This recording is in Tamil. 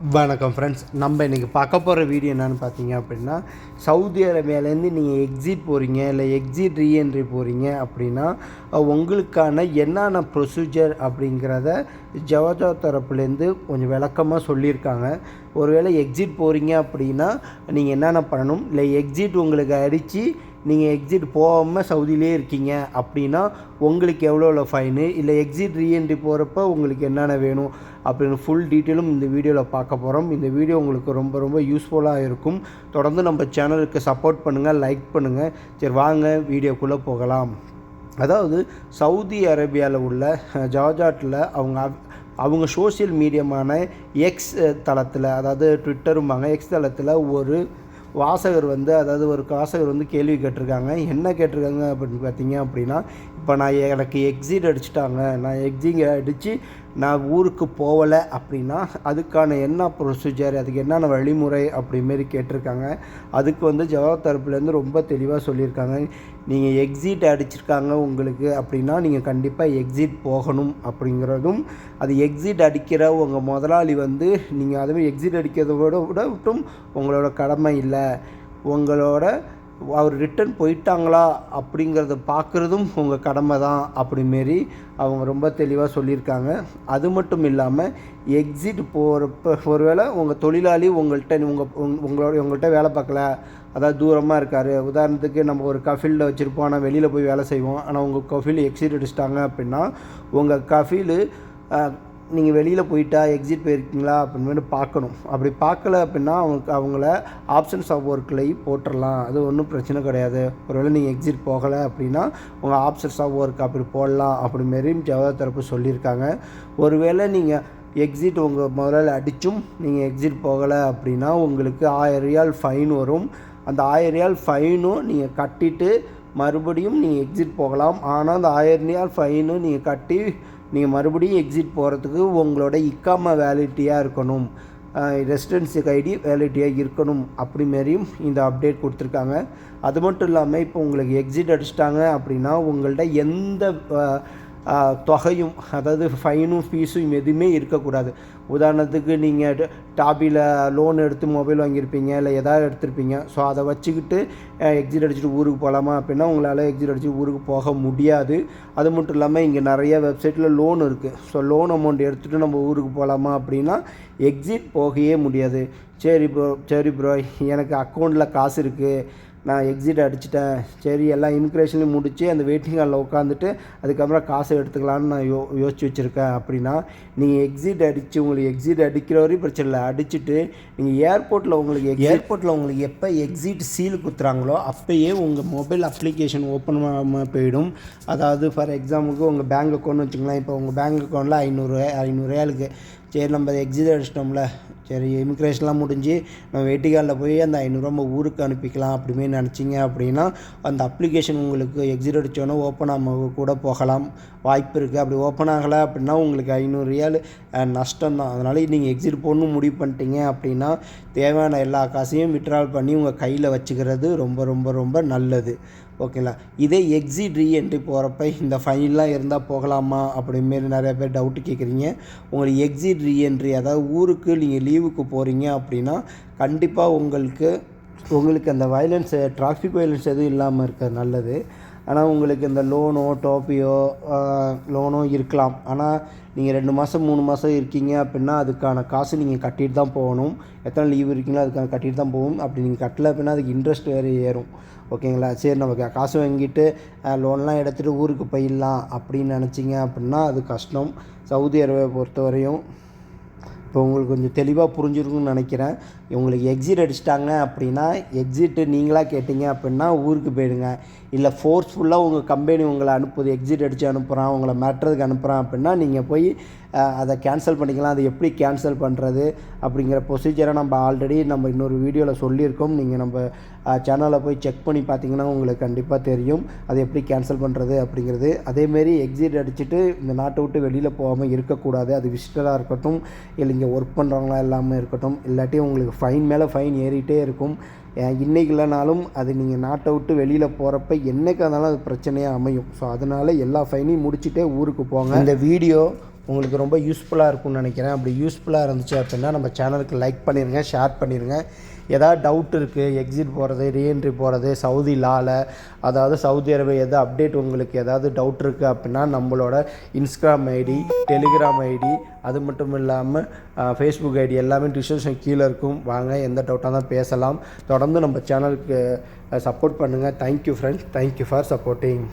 வணக்கம் ஃப்ரெண்ட்ஸ். நம்ம இன்றைக்கி பார்க்க போகிற வீடியோ என்னென்னு பார்த்தீங்க அப்படின்னா, சவுதி அரேபியாவிலேருந்து நீங்கள் எக்ஸிட் போகிறீங்க இல்லை எக்ஸிட் ரீஎன்ட்ரி போகிறீங்க அப்படின்னா உங்களுக்கான என்னென்ன ப்ரொசீஜர் அப்படிங்கிறத ஜவாஜா தரப்புலேருந்து கொஞ்சம் விளக்கமாக சொல்லியிருக்காங்க. ஒருவேளை எக்ஸிட் போகிறீங்க அப்படின்னா நீங்கள் என்னென்ன பண்ணணும், இல்லை எக்ஸிட் உங்களுக்கு அடித்து நீங்கள் எக்ஸிட் போகாமல் சவுதியிலே இருக்கீங்க அப்படின்னா உங்களுக்கு எவ்வளோ ஃபைனு, இல்லை எக்ஸிட் ரீஎன்ட்ரி போகிறப்ப உங்களுக்கு என்னென்ன வேணும் அப்படின்னு ஃபுல் டீட்டெயிலும் இந்த வீடியோவில் பார்க்க போகிறோம். இந்த வீடியோ உங்களுக்கு ரொம்ப ரொம்ப யூஸ்ஃபுல்லாக இருக்கும். தொடர்ந்து நம்ம சேனலுக்கு சப்போர்ட் பண்ணுங்கள், லைக் பண்ணுங்கள். சரி வாங்க வீடியோக்குள்ளே போகலாம். அதாவது சவுதி அரேபியாவில் உள்ள ஜார்ஜாட்டில் அவங்க சோஷியல் மீடியமான எக்ஸ் தளத்தில், அதாவது ட்விட்டரும்பாங்க, எக்ஸ் தளத்தில் ஒரு வாசகர் கேள்வி கேட்டிருக்காங்க. என்ன கேட்டிருக்காங்க அப்படின்னு பார்த்தீங்க அப்படின்னா, இப்போ எனக்கு எக்ஸிட் அடிச்சிட்டாங்க, நான் எக்ஸிட் அடித்து நான் ஊருக்கு போகலை அப்படின்னா அதுக்கான என்ன ப்ரொசீஜர், அதுக்கு என்னென்ன வழிமுறை அப்படிமாரி கேட்டிருக்காங்க. அதுக்கு ஜவாப் தரப்புலேருந்து ரொம்ப தெளிவாக சொல்லியிருக்காங்க. நீங்கள் எக்ஸிட் அடிச்சிருக்காங்க உங்களுக்கு அப்படின்னா நீங்கள் கண்டிப்பாக எக்ஸிட் போகணும் அப்படிங்கிறதும், அது எக்ஸிட் அடிக்கிற உங்கள் முதலாளி நீங்கள் அதுவே எக்ஸிட் அடிக்கிறத விட்டும் உங்களோட கடமை இல்லை, அவர் ரிட்டன் போயிட்டாங்களா அப்படிங்கிறத பார்க்குறதும் உங்கள் கடமை தான் அப்படிமாரி அவங்க ரொம்ப தெளிவாக சொல்லியிருக்காங்க. அது மட்டும் இல்லாமல் எக்ஸிட் போகிறப்ப ஒருவேளை உங்கள் தொழிலாளி உங்கள்கிட்ட வேலை பார்க்கல, அதாவது தூரமாக இருக்கார். உதாரணத்துக்கு நம்ம ஒரு கஃபீல்டில் வச்சுருப்போம், ஆனால் வெளியில் போய் வேலை செய்வோம். ஆனால் உங்கள் கஃபீல் எக்ஸிட் அடிச்சிட்டாங்க அப்படின்னா உங்கள் கஃபீல் நீங்கள் வெளியில் போயிட்டா எக்ஸிட் போயிருக்கீங்களா அப்படின்னு பார்க்கணும். அப்படி பார்க்கல அப்படின்னா அவங்கள ஆப்ஷன்ஸ் ஆஃப் ஒர்க்லேயும் போட்டுடலாம். அது ஒன்றும் பிரச்சனை கிடையாது. ஒருவேளை நீங்கள் எக்ஸிட் போகலை அப்படின்னா உங்கள் ஆப்ஷன்ஸ் ஆஃப் ஒர்க் அப்படி போடலாம் அப்படிமாரி ஜவாப் தரப்பு சொல்லியிருக்காங்க. ஒருவேளை நீங்கள் எக்ஸிட் உங்கள் முதல்ல அடித்தும் நீங்கள் எக்ஸிட் போகலை அப்படின்னா உங்களுக்கு 1000 ரியால் ஃபைன் வரும். அந்த 1000 ரியால் ஃபைனும் நீங்கள் கட்டிட்டு மறுபடியும் நீங்கள் எக்ஸிட் போகலாம். ஆனால் அந்த 1000 ரியால் ஃபைனு நீங்கள் கட்டி நீங்கள் மறுபடியும் எக்ஸிட் போகிறதுக்கு உங்களோட இக்காமா வேலிட்டியாக இருக்கணும், ரெசிடென்சி ஐடி வேலிட்டியாக இருக்கணும் அப்படிமாரியும் இந்த அப்டேட் கொடுத்துருக்காங்க. அது மட்டும் இல்லாமல் இப்போ உங்களுக்கு எக்ஸிட் அடிச்சிட்டாங்க அப்படின்னா உங்கள்கிட்ட எந்த தொகையும், அதாவது ஃபைனும் ஃபீஸும் எதுவுமே இருக்கக்கூடாது. உதாரணத்துக்கு நீங்கள் டாபியில் லோன் எடுத்து மொபைல் வாங்கியிருப்பீங்க, இல்லை எதாவது எடுத்திருப்பீங்க. ஸோ அதை வச்சுக்கிட்டு எக்ஸிட் அடிச்சுட்டு ஊருக்கு போகலாமா அப்படின்னா உங்களால் எக்ஸிட் அடிச்சு ஊருக்கு போக முடியாது. அது மட்டும் இல்லாமல் இங்கே நிறைய வெப்சைட்டில் லோன் இருக்குது. ஸோ லோன் அமௌண்ட் எடுத்துகிட்டு நம்ம ஊருக்கு போகலாமா அப்படின்னா எக்ஸிட் போகவே முடியாது. சரி ப்ரோ எனக்கு அக்கௌண்ட்டில் காசு இருக்குது, நான் எக்ஸிட் அடிச்சிட்டேன், சரி எல்லாம் இமிக்ரேஷன்லையும் முடித்து அந்த வெயிட்டிங் ஹாலில் உட்காந்துட்டு அதுக்கப்புறம் காசை எடுத்துக்கலான்னு நான் யோசிச்சு வச்சுருக்கேன் அப்படின்னா நீங்கள் எக்ஸிட் அடித்து உங்களுக்கு எக்ஸிட் அடிக்கிற வரையும் பிரச்சனை இல்லை. அடிச்சுட்டு நீங்கள் ஏர்போர்ட்டில் உங்களுக்கு எப்போ எக்ஸிட் சீல் குத்துறாங்களோ அப்போயே உங்கள் மொபைல் அப்ளிகேஷன் ஓப்பன் ஆகாமல் போயிடும். அதாவது ஃபார் எக்ஸாம்பிளுக்கு உங்கள் பேங்க் அக்கௌண்ட் வச்சுக்கலாம். இப்போ உங்கள் பேங்க் அக்கௌண்ட்டில் 500 ரியாலுக்கு, சரி நம்ம எக்ஸிட் அடிச்சிட்டோம்ல, சரி இமிக்ரேஷன்லாம் முடிஞ்சு நம்ம வெட்டிகாலில் போய் அந்த 500 நம்ம ஊருக்கு அனுப்பிக்கலாம் அப்படிமே நினச்சிங்க அப்படின்னா அந்த அப்ளிகேஷன் உங்களுக்கு எக்ஸிட் அடித்தோன்னே ஓப்பன் ஆக கூட போகலாம், வாய்ப்பு இருக்குது. அப்படி ஓப்பன் ஆகலை அப்படின்னா உங்களுக்கு 500 ரியால் நஷ்டம் தான். அதனால் நீங்கள் எக்ஸிட் போடணும் முடிவு பண்ணிட்டீங்க அப்படின்னா தேவையான எல்லா காசையும் விட்ரால் பண்ணி உங்கள் கையில் வச்சுக்கிறது ரொம்ப ரொம்ப ரொம்ப நல்லது. ஓகேங்களா? இதே எக்ஸிட் ரீஎன்ட்ரி போகிறப்ப இந்த ஃபைன்லாம் இருந்தால் போகலாமா அப்படிமாரி நிறைய பேர் டவுட்டு கேட்குறீங்க. உங்களுக்கு எக்ஸிட் ரீஎன்ட்ரி, அதாவது ஊருக்கு நீங்கள் லீவுக்கு போகிறீங்க அப்படின்னா கண்டிப்பாக உங்களுக்கு அந்த டிராஃபிக் வயலன்ஸ் எதுவும் இல்லாமல் இருக்கிறது நல்லது. ஆனால் உங்களுக்கு இந்த லோனோ இருக்கலாம். ஆனால் நீங்கள் 2 மாதம் 3 மாதம் இருக்கீங்க அப்படின்னா அதுக்கான காசு நீங்கள் கட்டிட்டு தான் போகணும். எத்தனை லீவ் இருக்கீங்களோ அதுக்கான கட்டிட்டு தான் போகணும். அப்படி நீங்கள் கட்டலை அப்படின்னா அதுக்கு இன்ட்ரெஸ்ட் வேறு ஏறும். ஓகேங்களா? சரி நமக்கு காசு வாங்கிட்டு லோன்லாம் எடுத்துகிட்டு ஊருக்கு போயிடலாம் அப்படின்னு நினச்சிங்க அப்படின்னா அது கஷ்டம். சவுதி அரேபியா பொறுத்தவரையும் இப்போ உங்களுக்கு கொஞ்சம் தெளிவாக புரிஞ்சிருக்குன்னு நினைக்கிறேன். உங்களுக்கு எக்ஸிட் அடிச்சிட்டாங்க அப்படின்னா எக்ஸிட்டு நீங்களாக கேட்டிங்க அப்படின்னா ஊருக்கு போயிடுங்க. இல்லை ஃபோர்ஸ்ஃபுல்லாக உங்கள் கம்பெனி உங்களை எக்ஸிட் அடித்து அனுப்புகிறான், உங்களை மிரட்டுறதுக்கு அனுப்புகிறான் அப்படின்னா நீங்கள் போய் அதை கேன்சல் பண்ணிக்கலாம். அது எப்படி கேன்சல் பண்ணுறது அப்படிங்கிற ப்ரொசீஜரை நம்ம ஆல்ரெடி இன்னொரு வீடியோவில் சொல்லியிருக்கோம். நீங்கள் நம்ம சேனலில் போய் செக் பண்ணி பார்த்தீங்கன்னா உங்களுக்கு கண்டிப்பாக தெரியும் அது எப்படி கேன்சல் பண்ணுறது அப்படிங்கிறது. அதேமாரி எக்ஸிட் அடிச்சுட்டு இந்த நாட்டை விட்டு வெளியில் போகாமல் இருக்கக்கூடாது. அது விசிட்டராக இருக்கட்டும், இல்லை இங்கே ஒர்க் பண்ணுறவங்களா எல்லாமே இருக்கட்டும், இல்லாட்டி உங்களுக்கு ஃபைன் மேலே ஃபைன் ஏறிட்டே இருக்கும். இன்றைக்கி இல்லைனாலும் அது நீங்கள் நாட்டை விட்டு வெளியில் போகிறப்ப என்றைக்கு இருந்தாலும் அது பிரச்சனையாக அமையும். ஸோ அதனால் எல்லா ஃபைனையும் முடிச்சுட்டே ஊருக்கு போங்க. இந்த வீடியோ உங்களுக்கு ரொம்ப யூஸ்ஃபுல்லாக இருக்கும்னு நினைக்கிறேன். அப்படி யூஸ்ஃபுல்லாக இருந்துச்சு அப்படின்னா நம்ம சேனலுக்கு லைக் பண்ணிடுங்க, ஷேர் பண்ணிடுங்க. ஏதாவது டவுட் இருக்குது, எக்ஸிட் போகிறது, ரீஎன்ட்ரி போகிறது, சவுதி லாவில், அதாவது சவுதி அரேபியா எது அப்டேட் உங்களுக்கு ஏதாவது டவுட் இருக்குது அப்படின்னா நம்மளோட இன்ஸ்டாகிராம் ஐடி, டெலிகிராம் ஐடி, அது மட்டும் இல்லாமல் ஃபேஸ்புக் ஐடி எல்லாமே டிஸ்கிரிப்ஷன் கீழே இருக்கும். வாங்க, எந்த டவுட்டாக தான் பேசலாம். தொடர்ந்து நம்ம சேனலுக்கு சப்போர்ட் பண்ணுங்கள். Thank you friends, thank you for supporting.